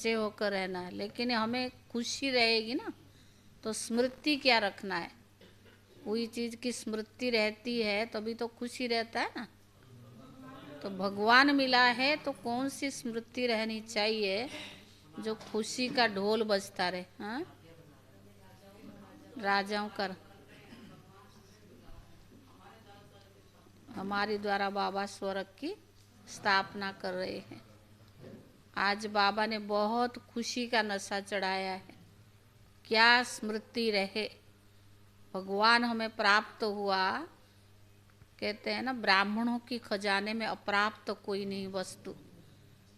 बच्चे होकर रहना है, लेकिन हमें खुशी रहेगी ना, तो स्मृति क्या रखना है, कोई चीज़ की स्मृति रहती है तभी तो खुशी रहता है ना। तो भगवान मिला है तो कौन सी स्मृति रहनी चाहिए जो खुशी का ढोल बजता रहे। हाँ, राजाओं का हमारे द्वारा बाबा स्वर्ग की स्थापना कर रहे हैं। आज बाबा ने बहुत खुशी का नशा चढ़ाया है। क्या स्मृति रहे, भगवान हमें प्राप्त हुआ। कहते हैं ना, ब्राह्मणों की खजाने में अप्राप्त कोई नहीं वस्तु।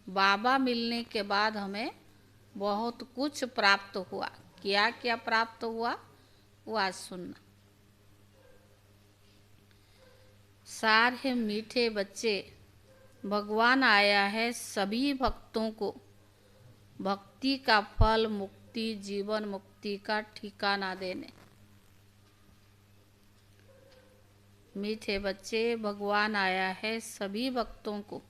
बाबा मिलने के बाद हमें बहुत कुछ प्राप्त हुआ। क्या क्या प्राप्त हुआ वो आज सुनना। सारे मीठे बच्चे, भगवान आया है सभी भक्तों को भक्ति का फल, मुक्ति, जीवन मुक्ति का ठिकाना देने। मीठे बच्चे, भगवान आया है सभी भक्तों को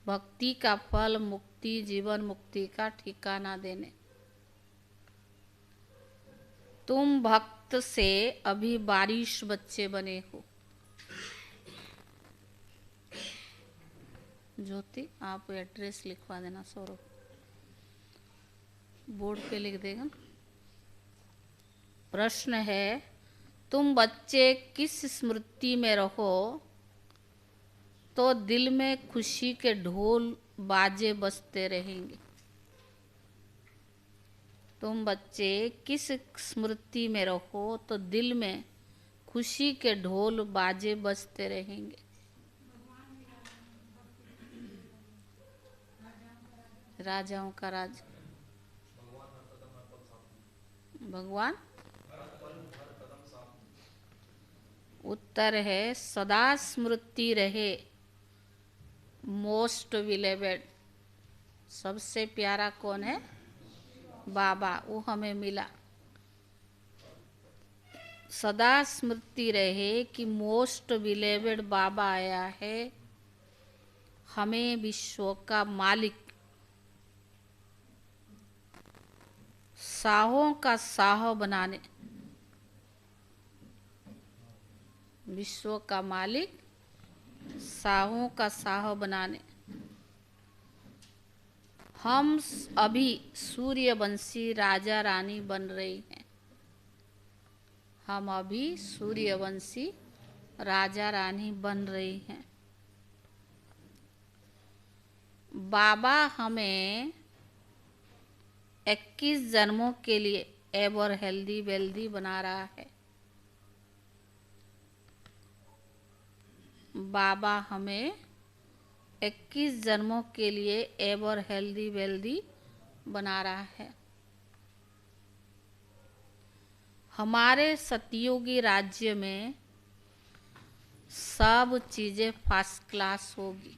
भक्ति का फल, मुक्ति, जीवन मुक्ति का ठिकाना देने। तुम भक्त से अभी बारिश बच्चे बने हो। ज्योति, आप एड्रेस लिखवा देना, सौरभ बोर्ड पे लिख देगा। प्रश्न है, तुम बच्चे किस स्मृति में रहो तो दिल में खुशी के ढोल बाजे बजते रहेंगे। तुम बच्चे किस स्मृति में रहो तो दिल में खुशी के ढोल बाजे बजते रहेंगे। राजाओं का राज, भगवान। उत्तर है सदा स्मृति रहे, मोस्ट विलेवेड। सबसे प्यारा कौन है? बाबा, वो हमें मिला। सदा स्मृति रहे कि मोस्ट विलेवेड बाबा आया है हमें विश्व का मालिक, शाहों का शाह बनाने। विश्व का मालिक, शाहों का शाह बनाने। हम अभी सूर्यवंशी राजा रानी बन रही हैं। हम अभी सूर्यवंशी राजा रानी बन रही हैं। बाबा हमें 21 जन्मों के लिए एवर हेल्दी वेल्दी बना रहा है। बाबा हमें 21 जन्मों के लिए एवर हेल्दी वेल्दी बना रहा है। हमारे सतयुगी राज्य में सब चीज़ें फर्स्ट क्लास होगी।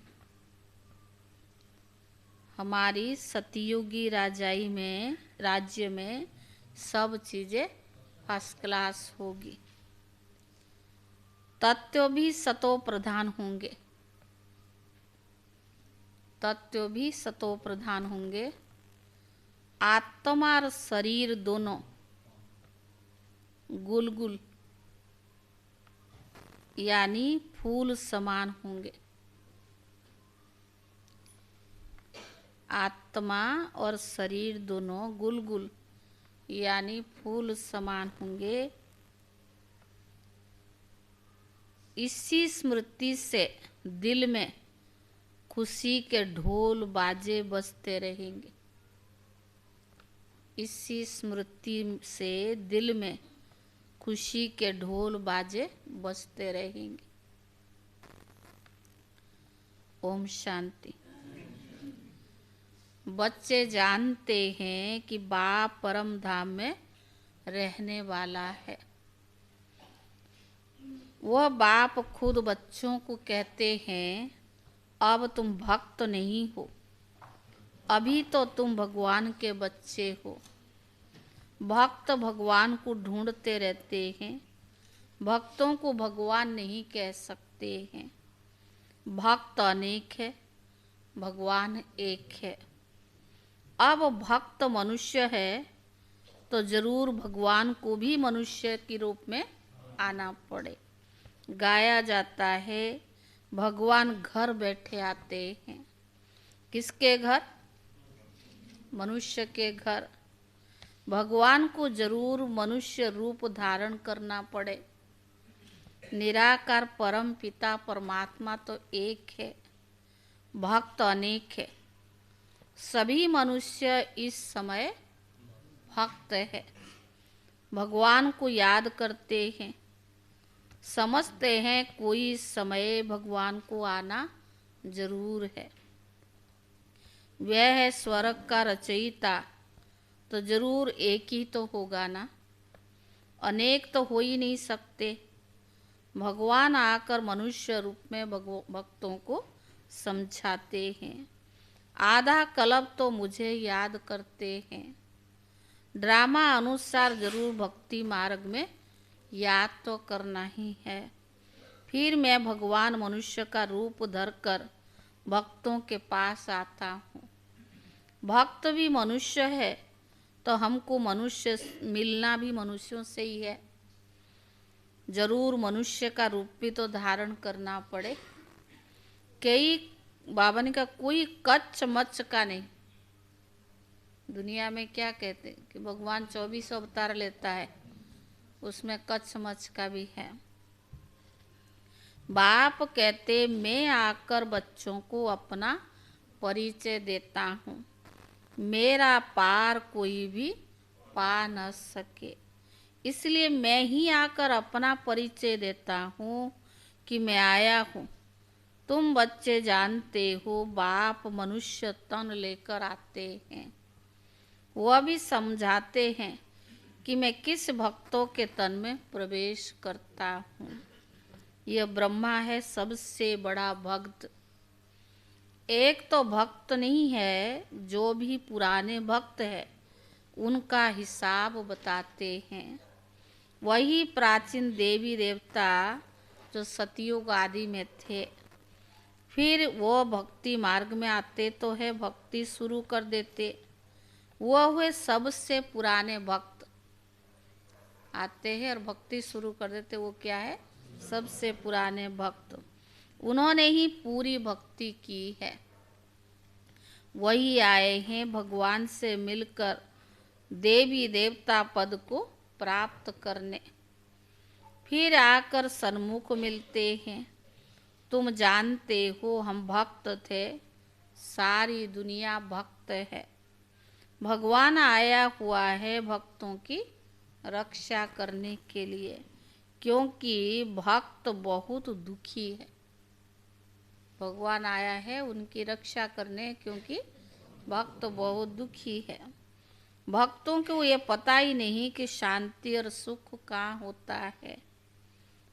हमारी सतयुगी राज्य में सब चीज़ें फर्स्ट क्लास होगी। तत्व भी सतो प्रधान होंगे। तत्व भी सतो प्रधान होंगे। आत्मा और शरीर दोनों गुलगुल यानी फूल समान होंगे। आत्मा और शरीर दोनों गुलगुल यानी फूल समान होंगे। इसी स्मृति से दिल में खुशी के ढोल बाजे बजते रहेंगे। इसी स्मृति से दिल में खुशी के ढोल बाजे बजते रहेंगे। ओम शांति। बच्चे जानते हैं कि बाप परम धाम में रहने वाला है। वह बाप खुद बच्चों को कहते हैं, अब तुम भक्त नहीं हो, अभी तो तुम भगवान के बच्चे हो। भक्त भगवान को ढूंढते रहते हैं। भक्तों को भगवान नहीं कह सकते हैं। भक्त अनेक है, भगवान एक है। अब भक्त मनुष्य है तो जरूर भगवान को भी मनुष्य के रूप में आना पड़े। गाया जाता है भगवान घर बैठे आते हैं। किसके घर? मनुष्य के घर। भगवान को जरूर मनुष्य रूप धारण करना पड़े। निराकार परम पिता परमात्मा तो एक है, भक्त अनेक है। सभी मनुष्य इस समय भक्त है, भगवान को याद करते हैं, समझते हैं कोई समय भगवान को आना जरूर है। वह है स्वर्ग का रचयिता, तो जरूर एक ही तो होगा ना, अनेक तो हो ही नहीं सकते। भगवान आकर मनुष्य रूप में भक्तों को समझाते हैं। आधा कल्प तो मुझे याद करते हैं। ड्रामा अनुसार जरूर भक्ति मार्ग में याद तो करना ही है। फिर मैं भगवान मनुष्य का रूप धरकर भक्तों के पास आता हूँ। भक्त भी मनुष्य है तो हमको मनुष्य मिलना भी मनुष्यों से ही है। जरूर मनुष्य का रूप भी तो धारण करना पड़े। कई बाबा ने कहा कोई कच्च मच्च का नहीं। दुनिया में क्या कहते हैं कि भगवान 24 अवतार लेता है, उसमें कच्च मच्च का भी है। बाप कहते मैं आकर बच्चों को अपना परिचय देता हूँ, मेरा पार कोई भी पा न सके, इसलिए मैं ही आकर अपना परिचय देता हूँ कि मैं आया हूँ। तुम बच्चे जानते हो बाप मनुष्य तन लेकर आते हैं। वह भी समझाते हैं कि मैं किस भक्तों के तन में प्रवेश करता हूँ। यह ब्रह्मा है सबसे बड़ा भक्त। एक तो भक्त नहीं है, जो भी पुराने भक्त है उनका हिसाब बताते हैं। वही प्राचीन देवी देवता जो सतयुग आदि में थे, फिर वो भक्ति मार्ग में आते तो है, भक्ति शुरू कर देते। वह हुए सबसे पुराने भक्त, आते हैं और भक्ति शुरू कर देते। वो क्या है? सबसे पुराने भक्त। उन्होंने ही पूरी भक्ति की है। वही आए हैं भगवान से मिलकर देवी देवता पद को प्राप्त करने। फिर आकर सन्मुख मिलते हैं। तुम जानते हो हम भक्त थे, सारी दुनिया भक्त है। भगवान आया हुआ है भक्तों की रक्षा करने के लिए, क्योंकि भक्त बहुत दुखी है। भगवान आया है उनकी रक्षा करने, क्योंकि भक्त बहुत दुखी है। भक्तों को ये पता ही नहीं कि शांति और सुख कहाँ होता है।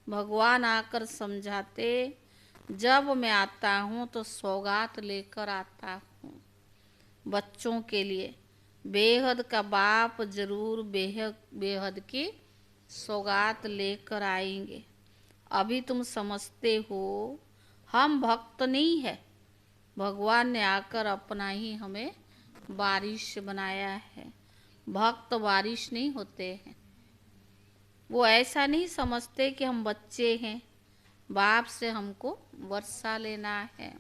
भगवान आकर समझाते, जब मैं आता हूँ तो सौगात लेकर आता हूँ बच्चों के लिए। बेहद का बाप जरूर बेहद की सौगात लेकर आएंगे। अभी तुम समझते हो हम भक्त नहीं है, भगवान ने आकर अपना ही हमें बारिश बनाया है। भक्त बारिश नहीं होते हैं। वो ऐसा नहीं समझते कि हम बच्चे हैं, बाप से हमको वर्षा लेना है।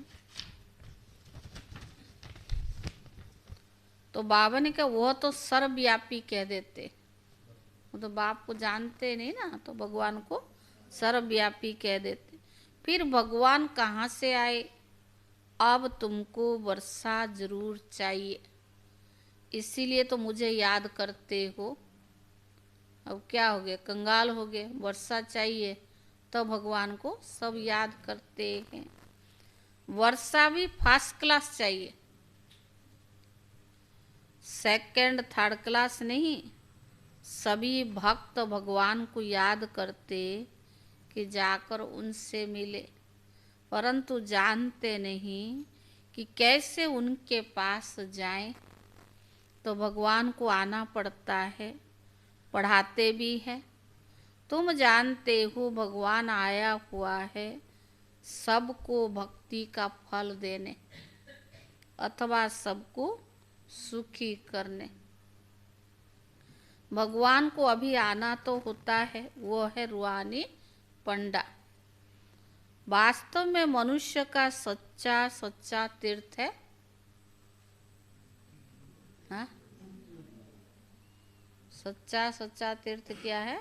तो बाबा ने कहा वो तो सर्वव्यापी कह देते। वो तो बाप को जानते नहीं ना, तो भगवान को सर्वव्यापी कह देते। फिर भगवान कहाँ से आए? अब तुमको वर्षा जरूर चाहिए, इसीलिए तो मुझे याद करते हो। अब क्या हो गए? कंगाल हो गए। वर्षा चाहिए तो भगवान को सब याद करते हैं। वर्षा भी फर्स्ट क्लास चाहिए, सेकंड थर्ड क्लास नहीं। सभी भक्त भगवान को याद करते कि जाकर उनसे मिले, परंतु जानते नहीं कि कैसे उनके पास जाएं। तो भगवान को आना पड़ता है, पढ़ाते भी हैं। तुम जानते हो भगवान आया हुआ है सबको भक्ति का फल देने, अथवा सबको सुखी करने। भगवान को अभी आना तो होता है, वो है रूहानी पंडा। वास्तव में मनुष्य का सच्चा सच्चा तीर्थ है, हाँ? सच्चा सच्चा तीर्थ क्या है?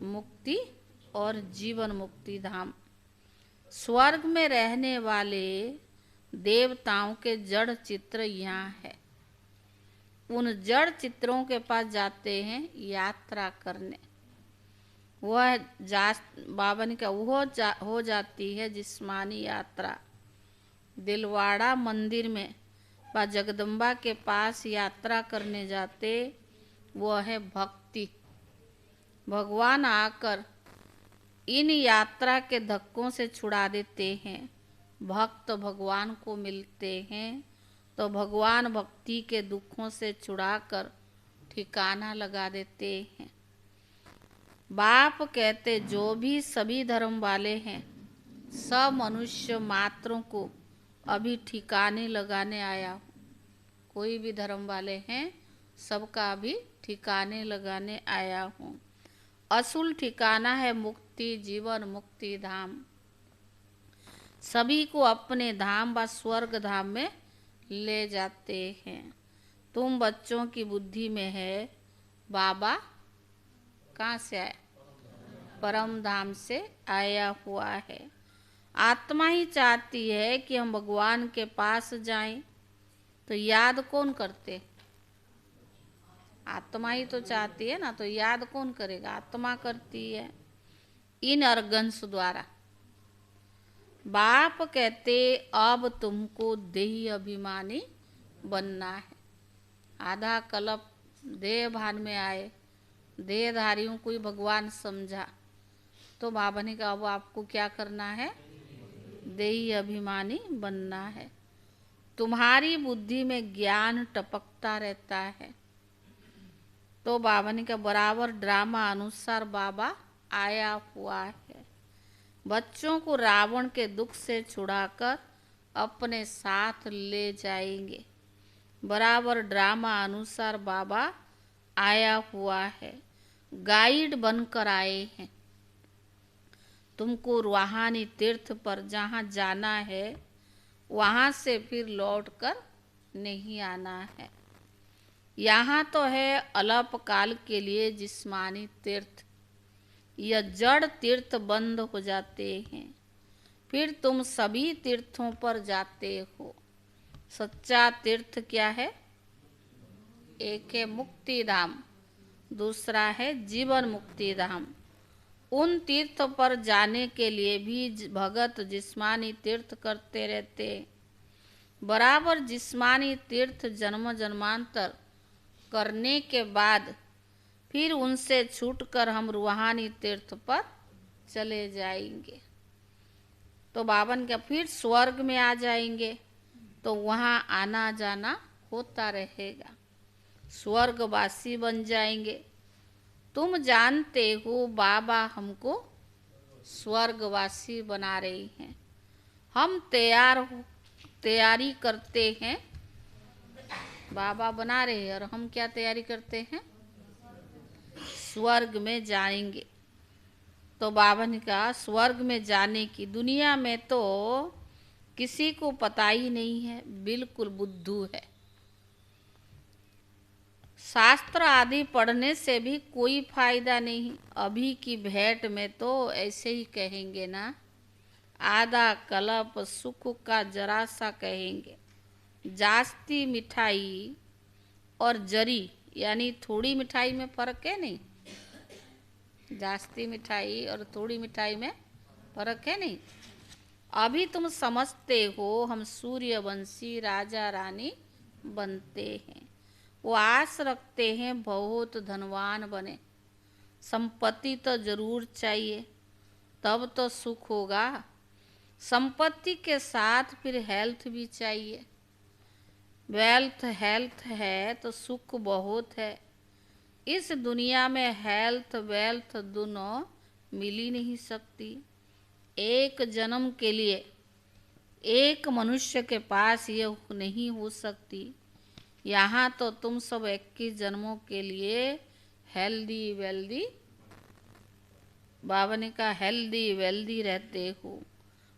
मुक्ति और जीवन मुक्ति धाम। स्वर्ग में रहने वाले देवताओं के जड़ चित्र यहाँ है। उन जड़ चित्रों के पास जाते हैं यात्रा करने। वह बाबा ने कहा हो जाती है जिस्मानी यात्रा। दिलवाड़ा मंदिर में व जगदम्बा के पास यात्रा करने जाते, वह है भक्ति। भगवान आकर इन यात्रा के धक्कों से छुड़ा देते हैं। भक्त भगवान को मिलते हैं तो भगवान भक्ति के दुखों से छुड़ाकर ठिकाना लगा देते हैं। बाप कहते जो भी सभी धर्म वाले हैं, सब मनुष्य मात्रों को अभी ठिकाने लगाने आया हूँ। कोई भी धर्म वाले हैं, सबका अभी ठिकाने लगाने आया हूँ। असुल ठिकाना है मुक्ति जीवन मुक्ति धाम। सभी को अपने धाम व स्वर्ग धाम में ले जाते हैं। तुम बच्चों की बुद्धि में है बाबा कहाँ से आए? परम धाम से आया हुआ है। आत्मा ही चाहती है कि हम भगवान के पास जाएं, तो याद कौन करते? आत्मा ही तो चाहती है ना, तो याद कौन करेगा? आत्मा करती है इन अर्गन्स द्वारा। बाप कहते अब तुमको देही अभिमानी बनना है। आधा कल्प देह भान में आए, देहधारियों को ही भगवान समझा, तो बाबा ने कहा अब आपको क्या करना है? देही अभिमानी बनना है। तुम्हारी बुद्धि में ज्ञान टपकता रहता है, तो बाबा ने कहा बराबर ड्रामा अनुसार बाबा आया हुआ है। बच्चों को रावण के दुख से छुड़ाकर अपने साथ ले जाएंगे। बराबर ड्रामा अनुसार बाबा आया हुआ है। गाइड बनकर आए हैं। तुमको रूहानी तीर्थ पर जहाँ जाना है, वहाँ से फिर लौटकर नहीं आना है। यहाँ तो है अल्पकाल के लिए जिस्मानी तीर्थ। यह जड़ तीर्थ बंद हो जाते हैं, फिर तुम सभी तीर्थों पर जाते हो। सच्चा तीर्थ क्या है? एक है मुक्ति धाम, दूसरा है जीवन मुक्ति धाम। उन तीर्थ पर जाने के लिए भी भगत जिस्मानी तीर्थ करते रहते। बराबर जिस्मानी तीर्थ जन्म जन्मांतर करने के बाद फिर उनसे छूटकर हम रूहानी तीर्थ पर चले जाएंगे। तो बावन का फिर स्वर्ग में आ जाएंगे, तो वहाँ आना जाना होता रहेगा। स्वर्गवासी बन जाएंगे। तुम जानते हो बाबा हमको स्वर्गवासी बना रही हैं। हम तैयारी करते हैं। बाबा बना रहे हैं और हम क्या तैयारी करते हैं? स्वर्ग में जाएंगे। तो बाबा ने कहा स्वर्ग में जाने की दुनिया में तो किसी को पता ही नहीं है, बिल्कुल बुद्धू है। शास्त्र आदि पढ़ने से भी कोई फायदा नहीं। अभी की भेंट में तो ऐसे ही कहेंगे ना, आधा कल्प सुख का जरा सा कहेंगे। जास्ती मिठाई और जरी यानी थोड़ी मिठाई में फर्क है नहीं? जास्ती मिठाई और थोड़ी मिठाई में फर्क है नहीं? अभी तुम समझते हो हम सूर्यवंशी राजा रानी बनते हैं। वो आस रखते हैं बहुत धनवान बने। संपत्ति तो जरूर चाहिए, तब तो सुख होगा। संपत्ति के साथ फिर हेल्थ भी चाहिए। वेल्थ हेल्थ है तो सुख बहुत है। इस दुनिया में हेल्थ वेल्थ दोनों मिल ही नहीं सकती। एक जन्म के लिए एक मनुष्य के पास ये नहीं हो सकती। यहाँ तो तुम सब 21 जन्मों के लिए हेल्दी वेल्दी, बाबा ने कहा हेल्दी वेल्दी रहते हो।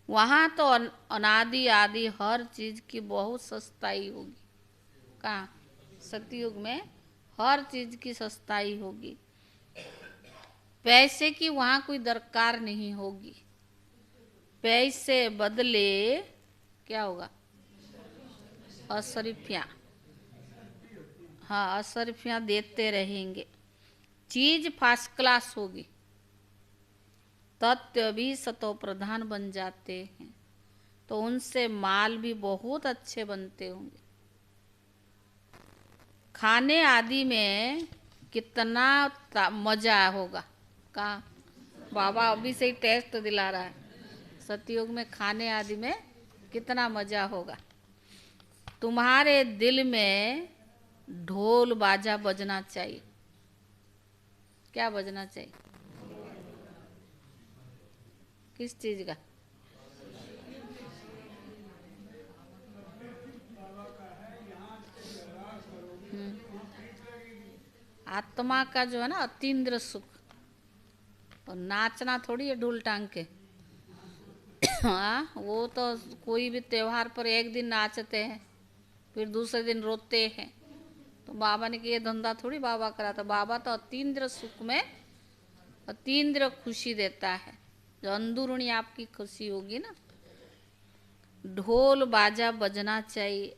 वहाँ तो अनादि आदि हर चीज की बहुत सस्ताई होगी। कहाँ? सतयुग में हर चीज की सस्ताई होगी। पैसे की वहाँ कोई दरकार नहीं होगी। पैसे बदले क्या होगा? असरिफियाँ। हाँ, असरिफियाँ देते रहेंगे। चीज फर्स्ट क्लास होगी। तत्व भी सतो प्रधान बन जाते हैं, तो उनसे माल भी बहुत अच्छे बनते होंगे। खाने आदि में कितना मजा होगा। कहाँ? बाबा अभी से ही टेस्ट दिला रहा है। सतयुग में खाने आदि में कितना मजा होगा। तुम्हारे दिल में ढोल बाजा बजना चाहिए। क्या बजना चाहिए? किस चीज का? आत्मा का जो है ना अतीन्द्र सुख। और नाचना थोड़ी है ढोल टांग के। हाँ, वो तो कोई भी त्योहार पर एक दिन नाचते हैं, फिर दूसरे दिन रोते हैं। तो बाबा ने कि ये धंधा थोड़ी बाबा करा था। बाबा तो अतीन्द्र सुख में अतीन्द्र खुशी देता है, जो अंदरूनी आपकी खुशी होगी ना। ढोल बाजा बजना चाहिए।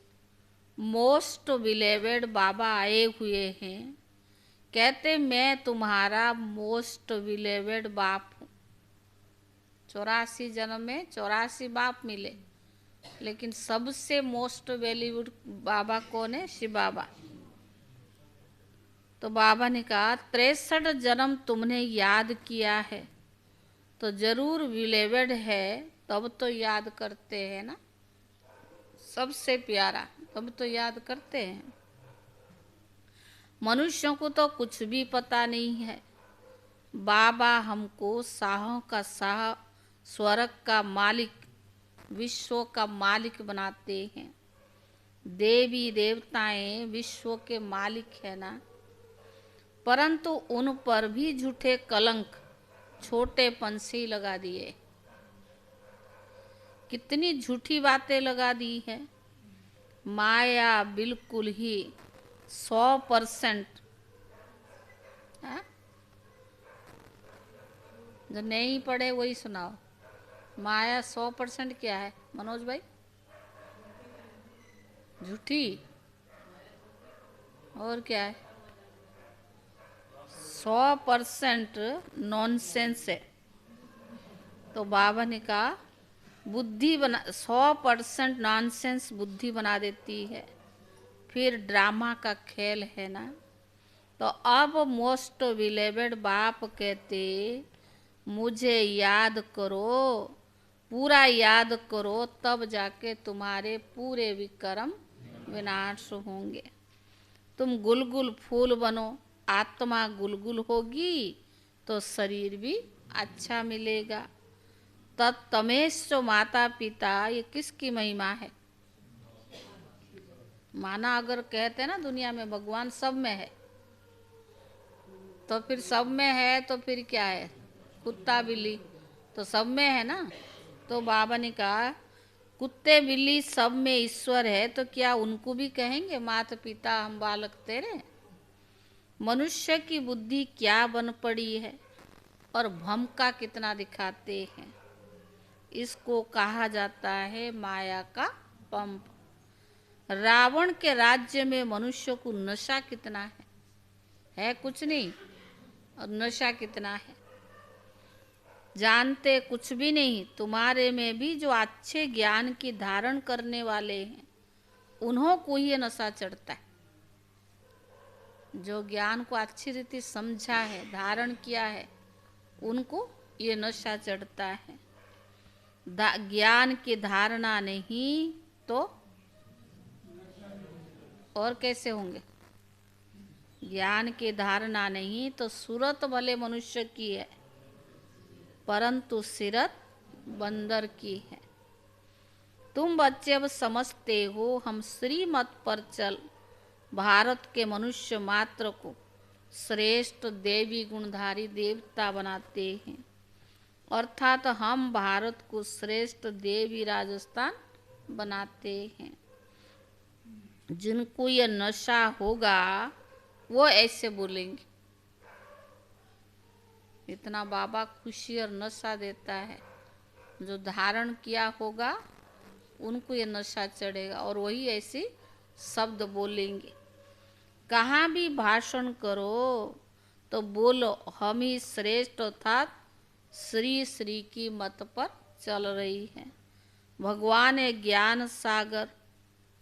मोस्ट बिलेवेड बाबा आए हुए हैं, कहते मैं तुम्हारा मोस्ट बिलेवेड बाप हूँ। 84 जन्म में 84 बाप मिले, लेकिन सबसे मोस्ट वैल्यूड बाबा कौन है? शिव बाबा। तो बाबा ने कहा 63 जन्म तुमने याद किया है तो जरूर बिलेवेड है, तब तो याद करते हैं ना। सबसे प्यारा तब तो याद करते हैं। मनुष्यों को तो कुछ भी पता नहीं है। बाबा हमको शाहों का शाह, स्वर्ग का मालिक, विश्व का मालिक बनाते हैं। देवी देवताएं विश्व के मालिक है ना, परंतु उन पर भी झूठे कलंक छोटेपन से लगा दिए। कितनी झूठी बातें लगा दी है। माया बिल्कुल ही 100%। जो नहीं पढ़े वही सुनाओ। माया 100% क्या है मनोज भाई? झूठी। और क्या है? 100% नॉनसेंस है। तो बाबा ने कहा बुद्धि बना 100% नॉनसेंस बुद्धि बना देती है। फिर ड्रामा का खेल है ना। तो अब मोस्ट बिलेवेड बाप कहते मुझे याद करो, पूरा याद करो, तब जाके तुम्हारे पूरे विक्रम विनाश होंगे। तुम गुलगुल फूल बनो, आत्मा गुलगुल होगी तो शरीर भी अच्छा मिलेगा। तत्तमेश माता पिता, ये किसकी महिमा है? माना अगर कहते हैं ना दुनिया में भगवान सब में है, तो फिर सब में है तो फिर क्या है? कुत्ता बिल्ली तो सब में है ना। तो बाबा ने कहा कुत्ते बिल्ली सब में ईश्वर है, तो क्या उनको भी कहेंगे माता पिता हम बालक तेरे? मनुष्य की बुद्धि क्या बन पड़ी है और भमका कितना दिखाते हैं। इसको कहा जाता है माया का पंप। रावण के राज्य में मनुष्य को नशा कितना है कुछ नहीं, और नशा कितना है जानते कुछ भी नहीं। तुम्हारे में भी जो अच्छे ज्ञान की धारण करने वाले हैं, उन्हों को ये नशा चढ़ता है। जो ज्ञान को अच्छी रीति समझा है, धारण किया है, उनको ये नशा चढ़ता है। ज्ञान की धारणा नहीं तो और कैसे होंगे? ज्ञान की धारणा नहीं तो सूरत भले मनुष्य की है, परंतु सिरत बंदर की है। तुम बच्चे अब समझते हो हम श्रीमत पर चल भारत के मनुष्य मात्र को श्रेष्ठ देवी गुणधारी देवता बनाते हैं। अर्थात हम भारत को श्रेष्ठ देवी राजस्थान बनाते हैं। जिनको यह नशा होगा वो ऐसे बोलेंगे। इतना बाबा खुशी और नशा देता है। जो धारण किया होगा उनको ये नशा चढ़ेगा और वही ऐसी शब्द बोलेंगे। कहाँ भी भाषण करो तो बोलो हम ही श्रेष्ठ अर्थात श्री श्री की मत पर चल रही है। भगवान है ज्ञान सागर,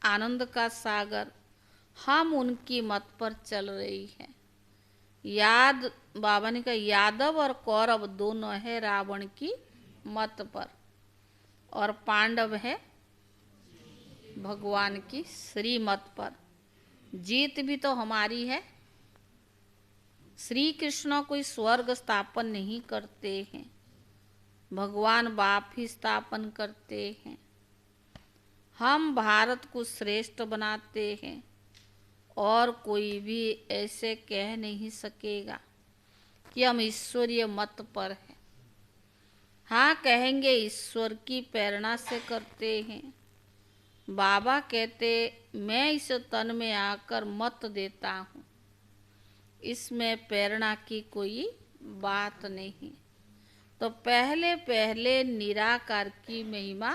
आनंद का सागर, हम उनकी मत पर चल रही है। याद बाबा ने कहा यादव और कौरव दोनों है रावण की मत पर, और पांडव है भगवान की श्री मत पर। जीत भी तो हमारी है। श्री कृष्ण कोई स्वर्ग स्थापन नहीं करते हैं, भगवान बाप ही स्थापन करते हैं। हम भारत को श्रेष्ठ बनाते हैं और कोई भी ऐसे कह नहीं सकेगा कि हम ईश्वरीय मत पर हैं। हाँ कहेंगे ईश्वर की प्रेरणा से करते हैं। बाबा कहते मैं इस तन में आकर मत देता हूँ, इसमें प्रेरणा की कोई बात नहीं। तो पहले पहले निराकार की महिमा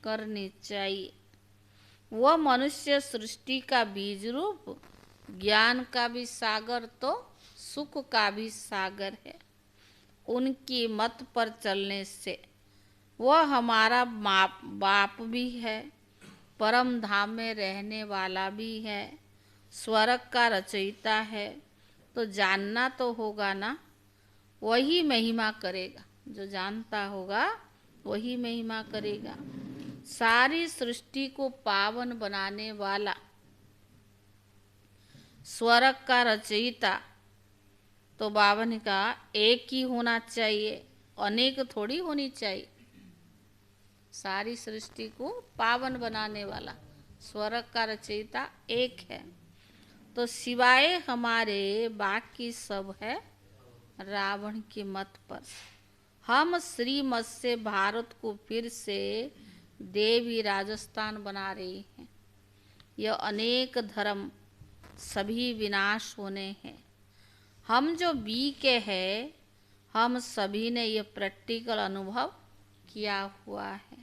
करनी चाहिए। वह मनुष्य सृष्टि का बीज रूप, ज्ञान का भी सागर तो सुख का भी सागर है। उनकी मत पर चलने से वह हमारा बाप भी है, परम धाम में रहने वाला भी है, स्वर्ग का रचयिता है। तो जानना तो होगा ना, वही महिमा करेगा। जो जानता होगा वही महिमा करेगा। सारी सृष्टि को पावन बनाने वाला, स्वर्ग का रचयिता, तो बाबा ने कहा एक ही होना चाहिए, अनेक थोड़ी होनी चाहिए। सारी सृष्टि को पावन बनाने वाला स्वर्ग का रचयिता एक है। तो सिवाय हमारे बाकी सब है रावण की मत पर। हम श्रीमत से भारत को फिर से देवी राजस्थान बना रही हैं। यह अनेक धर्म सभी विनाश होने हैं। हम जो बी के हैं, हम सभी ने यह प्रैक्टिकल अनुभव किया हुआ है।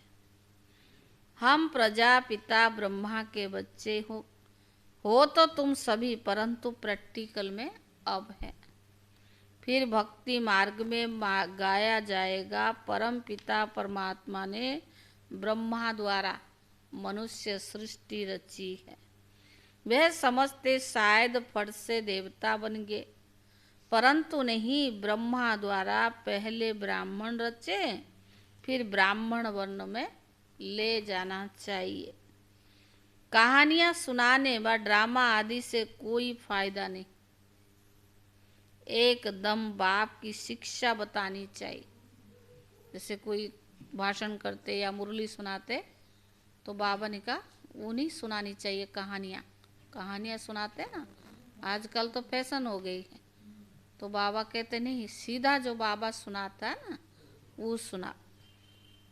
हम प्रजापिता ब्रह्मा के बच्चे हो तो तुम सभी, परंतु प्रैक्टिकल में अब है। फिर भक्ति मार्ग में गाया जाएगा परम पिता परमात्मा ने ब्रह्मा द्वारा मनुष्य सृष्टि रची है। वह समझते शायद फट से देवता बन गए, परंतु नहीं, ब्रह्मा द्वारा पहले ब्राह्मण रचे, फिर ब्राह्मण वर्ण में ले जाना चाहिए। कहानियां सुनाने व ड्रामा आदि से कोई फायदा नहीं। एकदम बाप की शिक्षा बतानी चाहिए। जैसे कोई भाषण करते या मुरली सुनाते तो बाबा ने कहा वो नहीं सुनानी चाहिए। कहानियां सुनाते ना, आजकल तो फैशन हो गई है। तो बाबा कहते नहीं, सीधा जो बाबा सुनाता है ना वो सुना।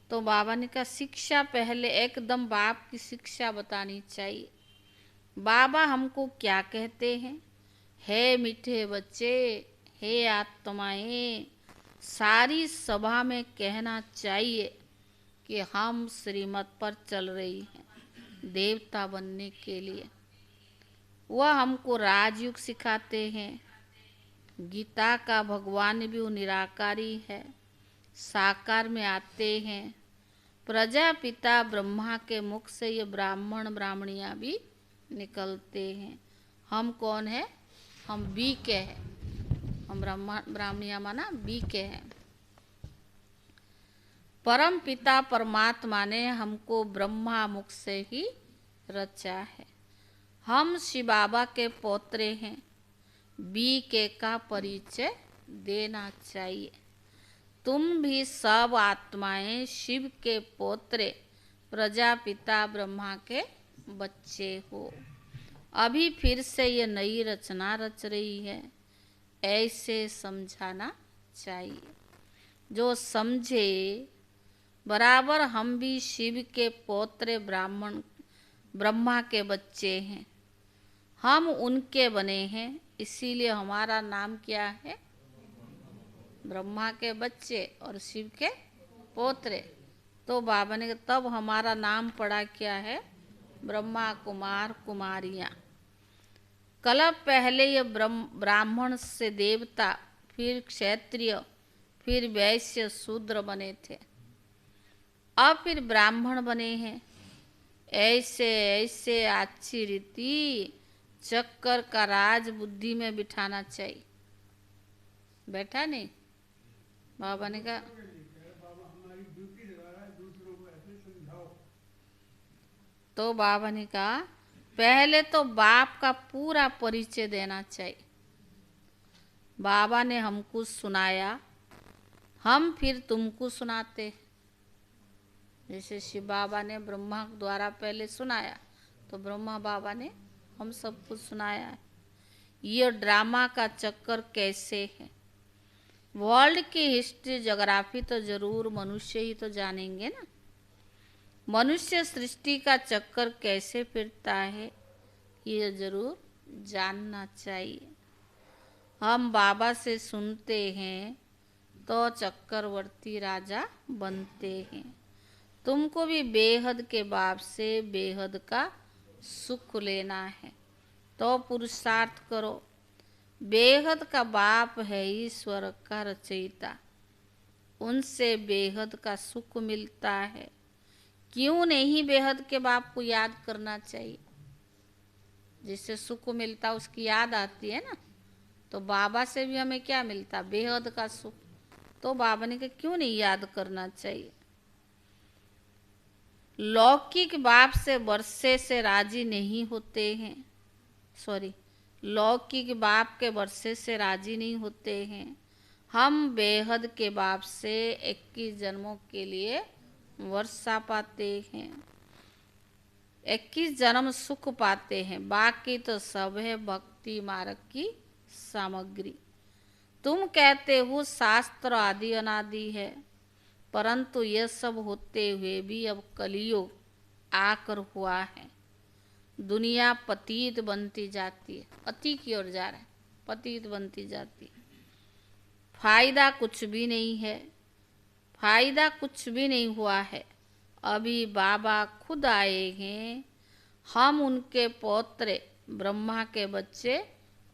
तो बाबा ने कहा शिक्षा पहले एकदम बाप की शिक्षा बतानी चाहिए। बाबा हमको क्या कहते हैं, हे मीठे बच्चे, हे आत्माएं, सारी सभा में कहना चाहिए कि हम श्रीमत पर चल रही हैं देवता बनने के लिए। वह हमको राजयुग सिखाते हैं। गीता का भगवान भी वो निराकारी है, साकार में आते हैं। प्रजापिता ब्रह्मा के मुख से ये ब्राह्मण ब्राह्मणियां भी निकलते हैं। हम कौन है, हम बी के हैं। हम ब्राह्मणियां माना बी के हैं। परम पिता परमात्मा ने हमको ब्रह्मा मुख से ही रचा है। हम शिव बाबा के पौत्रे हैं। बी के का परिचय देना चाहिए। तुम भी सब आत्माएं शिव के पौत्रे, प्रजापिता ब्रह्मा के बच्चे हो। अभी फिर से ये नई रचना रच रही है, ऐसे समझाना चाहिए। जो समझे बराबर हम भी शिव के पौत्र ब्रह्मा के बच्चे हैं, हम उनके बने हैं, इसीलिए हमारा नाम क्या है? ब्रह्मा के बच्चे और शिव के पौत्र। तो बाबा ने तब हमारा नाम पड़ा क्या है? ब्रह्मा कुमार कुमारियाँ। कलप पहले ये ब्राह्मण से देवता, फिर क्षत्रिय, फिर वैश्य शूद्र बने थे, अब फिर ब्राह्मण बने हैं। ऐसे ऐसे अच्छी रीति चक्कर का राज बुद्धि में बिठाना चाहिए। बैठा नहीं? बाबा ने कहा तो बाबा ने कहा पहले तो बाप का पूरा परिचय देना चाहिए। बाबा ने हमको सुनाया, हम फिर तुमको सुनाते। जैसे शिव बाबा ने ब्रह्मा द्वारा पहले सुनाया, तो ब्रह्मा बाबा ने हम सबको सुनाया है। ये ड्रामा का चक्कर कैसे है? वर्ल्ड की हिस्ट्री ज्योग्राफी तो जरूर मनुष्य ही तो जानेंगे ना। मनुष्य सृष्टि का चक्कर कैसे फिरता है, ये जरूर जानना चाहिए। हम बाबा से सुनते हैं तो चक्करवर्ती राजा बनते हैं। तुमको भी बेहद के बाप से बेहद का सुख लेना है तो पुरुषार्थ करो। बेहद का बाप है ईश्वर का रचयिता, उनसे बेहद का सुख मिलता है। क्यों नहीं बेहद के बाप को याद करना चाहिए? जिससे सुख मिलता उसकी याद आती है ना। तो बाबा से भी हमें क्या मिलता? बेहद का सुख। तो बाबा ने कहा क्यों नहीं याद करना चाहिए? लौकिक बाप से वर्षे से राजी नहीं होते हैं। लौकिक बाप के वर्षे से राजी नहीं होते हैं। हम बेहद के बाप से 21 जन्मों के लिए वर्षा पाते हैं, 21 जन्म सुख पाते हैं। बाकी तो सब है भक्ति मार्ग की सामग्री। तुम कहते हो शास्त्र आदि अनादि है, परंतु यह सब होते हुए भी अब कलियुग आकर हुआ है। दुनिया पतित बनती जाती है, अति की ओर जा रहा है, पतित बनती जाती है। फायदा कुछ भी नहीं है, फायदा कुछ भी नहीं हुआ है। अभी बाबा खुद आए हैं, हम उनके पौत्र ब्रह्मा के बच्चे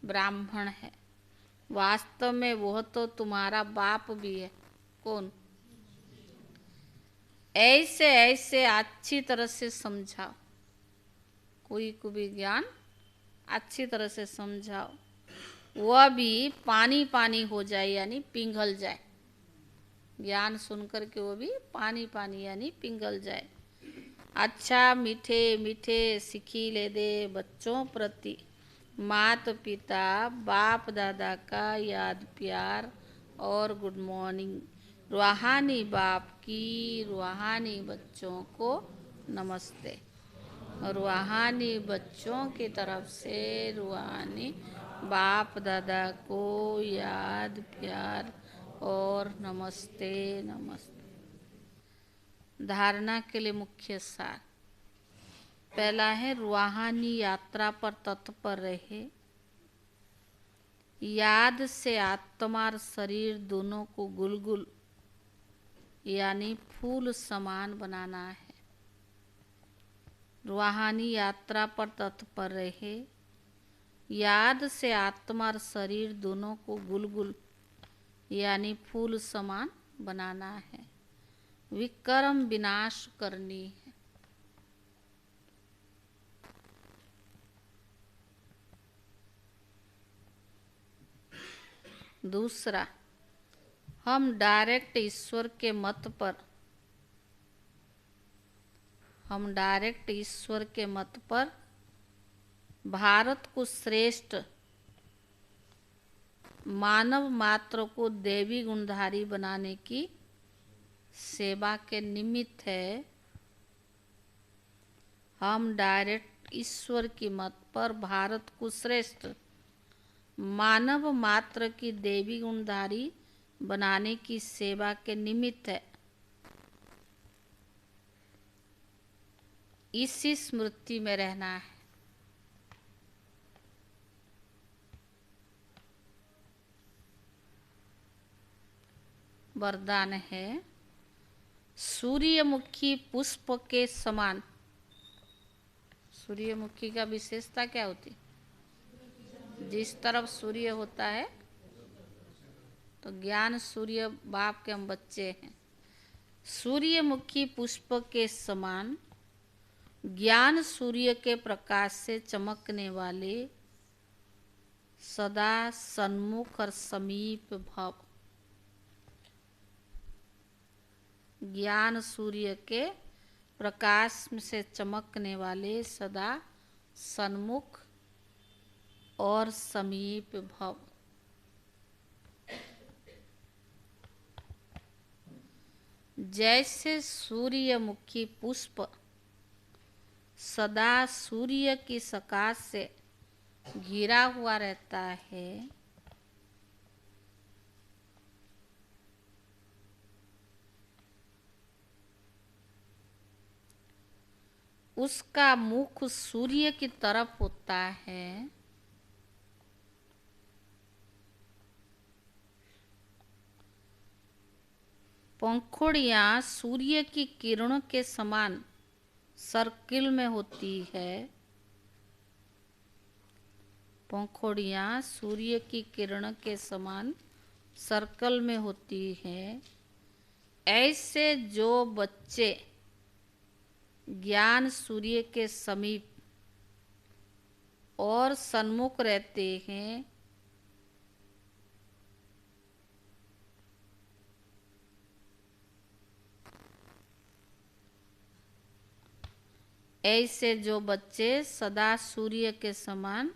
ब्राह्मण हैं। वास्तव में वह तो तुम्हारा बाप भी है। कौन? ऐसे ऐसे अच्छी तरह से समझाओ, कोई को भी ज्ञान अच्छी तरह से समझाओ, वह भी पानी पानी हो जाए यानी पिघल जाए। ज्ञान सुनकर के वो भी पानी पानी यानी पिघल जाए। अच्छा मीठे मीठे सिखी ले दे बच्चों प्रति मात पिता बाप दादा का याद प्यार और गुड मॉर्निंग। रूहानी बाप की रूहानी बच्चों को नमस्ते। रूहानी बच्चों की तरफ से रूहानी बाप दादा को याद प्यार और नमस्ते नमस्ते। धारणा के लिए मुख्य सार पहला है रूहानी यात्रा पर तत्पर रहे। याद से आत्मा और शरीर दोनों को गुलगुल यानी फूल समान बनाना है। रूहानी यात्रा पर तत्पर रहे। याद से आत्मा और शरीर दोनों को गुलगुल यानी फूल समान बनाना है। विक्रम विनाश करनी है। दूसरा, हम डायरेक्ट ईश्वर के मत पर भारत को श्रेष्ठ मानव मात्र को देवी गुणधारी बनाने की सेवा के निमित्त है। हम डायरेक्ट ईश्वर की मत पर भारत को श्रेष्ठ मानव मात्र की देवी गुणधारी बनाने की सेवा के निमित्त है। इसी स्मृति में रहना है। वरदान है सूर्यमुखी पुष्प के समान। सूर्यमुखी का विशेषता क्या होती? जिस तरफ सूर्य होता है तो ज्ञान सूर्य बाप के हम बच्चे हैं। सूर्यमुखी पुष्प के समान ज्ञान सूर्य के प्रकाश से चमकने वाले, सदा सन्मुख और समीप भव। ज्ञान सूर्य के प्रकाश से चमकने वाले, सदा सन्मुख और समीप भव। जैसे सूर्यमुखी पुष्प सदा सूर्य की सकाश से घिरा हुआ रहता है, उसका मुख सूर्य की तरफ होता है, पंखुड़ियां सूर्य की किरणों के समान सर्किल में होती है। पंखुड़ियां सूर्य की किरण के समान सर्कल में होती है। ऐसे जो बच्चे ज्ञान सूर्य के समीप और सन्मुख रहते हैं, ऐसे जो बच्चे सदा सूर्य के समान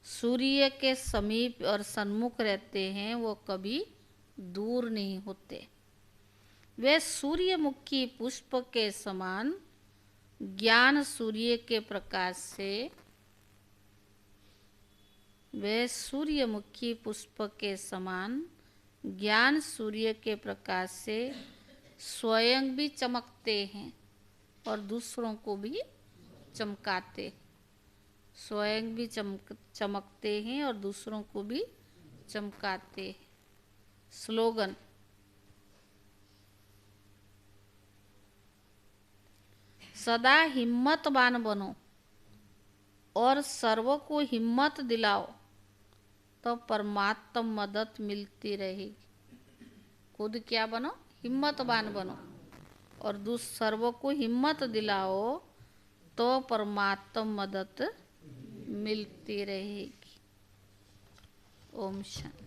सूर्य के समीप और सन्मुख रहते हैं, वो कभी दूर नहीं होते। वे सूर्यमुखी पुष्प के समान ज्ञान सूर्य के प्रकाश से, वे सूर्यमुखी पुष्प के समान ज्ञान सूर्य के प्रकाश से स्वयं भी चमकते हैं और दूसरों को भी चमकाते। स्वयं भी चमकते हैं और दूसरों को भी चमकाते। स्लोगन: सदा हिम्मतवान बनो और सर्व को हिम्मत दिलाओ, तो परमात्मा मदद मिलती रहेगी। खुद क्या बनो? हिम्मतवान बनो और सर्व को हिम्मत दिलाओ, तो परमात्मा मदद मिलती रहेगी। ओम शांति।